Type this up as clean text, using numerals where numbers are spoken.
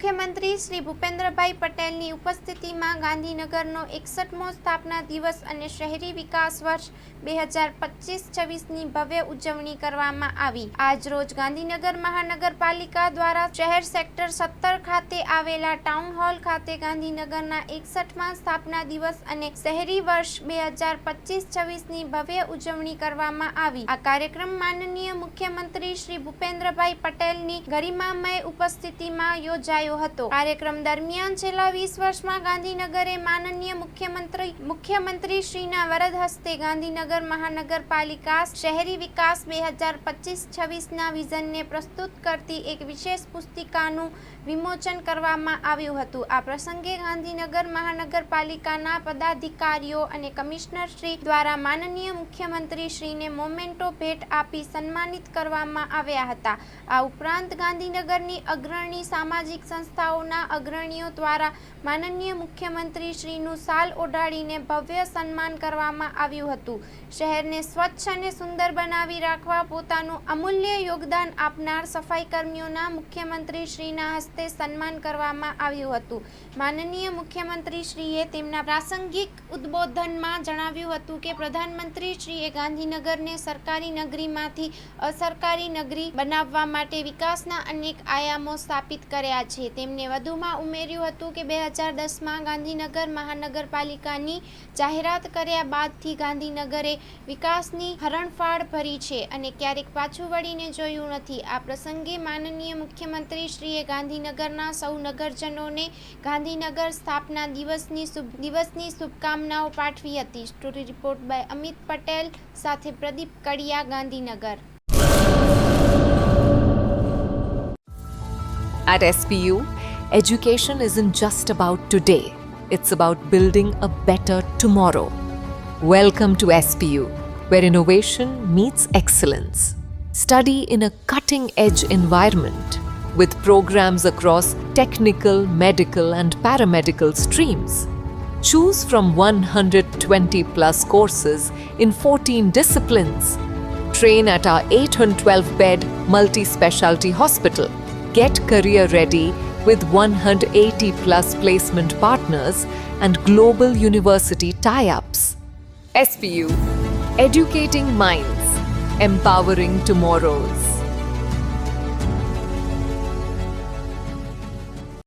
મુખ્યમંત્રી શ્રી ભૂપેન્દ્રભાઈ પટેલની ઉપસ્થિતિમાં ગાંધીનગરનો 61મો સ્થાપના દિવસ અને શહેરી વિકાસ વર્ષ 2025-26ની ભવ્ય ઉજવણી કરવામાં આવી। આજરોજ ગાંધીનગર મહાનગરપાલિકા દ્વારા શહેર સેક્ટર 17 ખાતે આવેલા ટાઉન હોલ ખાતે ગાંધીનગરના 61મા સ્થાપના દિવસ અને શહેરી વર્ષ 2025-26ની ભવ્ય ઉજવણી કરવામાં આવી। આ કાર્યક્રમ માનનીય મુખ્યમંત્રી શ્રી ભૂપેન્દ્રભાઈ પટેલની ગરિમામય ઉપસ્થિતિમાં યોજાયો હતો। કાર્યક્રમ દરમિયાન છેલ્લા 20 વર્ષમાં ગાંધીનગરે માનનીય મુખ્યમંત્રી શ્રીના વરદ હસ્તે ગાંધીનગર મહાનગરપાલિકા શહેરી વિકાસ 2025-26ના વિઝનને પ્રસ્તુત કરતી એક વિશેષ પુસ્તિકાનું વિમોચન કરવામાં આવ્યું હતું। આ પ્રસંગે ગાંધીનગર મહાનગરપાલિકાના પદાધિકારીઓ અને કમિશનર શ્રી દ્વારા માનનીય મુખ્યમંત્રી શ્રીને મોમેન્ટો ભેટ આપી સન્માનિત કરવામાં આવ્યા હતા। આ ઉપરાંત ગાંધીનગરની અગ્રણી સામાજિક સંસ્થાઓના અગ્રણીઓ દ્વારા માનનીય મુખ્યમંત્રી શ્રીનું શાલ ઓઢાડીને ભવ્ય સન્માન કરવામાં આવ્યું હતું। શહેરને સ્વચ્છ અને સુંદર બનાવી રાખવા પોતાનું અમૂલ્ય યોગદાન આપનાર સફાઈ કર્મીઓના મુખ્યમંત્રી શ્રીના હસ્તે સન્માન કરવામાં આવ્યું હતું। માનનીય મુખ્યમંત્રી શ્રીએ તેમના પ્રાસંગિક ઉદ્બોધનમાં જણાવ્યું હતું કે પ્રધાનમંત્રી શ્રીએ ગાંધીનગરને સરકારી નગરીમાંથી અસરકારી નગરી બનાવવા માટે વિકાસના અનેક આયામો સ્થાપિત કર્યા છે। તેમણે વધુમાં ઉમેર્યું હતું કે 2010માં ગાંધીનગર મહાનગરપાલિકાની જાહેરાત કર્યા બાદથી ગાંધીનગરે વિકાસની હરણફાળ ભરી છે અને ક્યારેક પાછું વળીને જોયું નથી। આ પ્રસંગે માનનીય મુખ્યમંત્રી શ્રીએ ગાંધીનગરના સૌ નગરજનોને ગાંધીનગર સ્થાપના દિવસની શુભકામનાઓ પાઠવી હતી। Story report by Amit Patel સાથે પ્રદીપ કડિયા, Gandhinagar. At SPU, education isn't just about today, it's about building a better tomorrow. Welcome to SPU, where innovation meets excellence. Study in a cutting-edge environment with programs across technical, medical and paramedical streams. Choose from 120 plus courses in 14 disciplines. Train at our 812-bed multi-specialty hospital. Get career ready with 180 plus placement partners and global university tie-ups. SPU, educating minds, empowering tomorrows.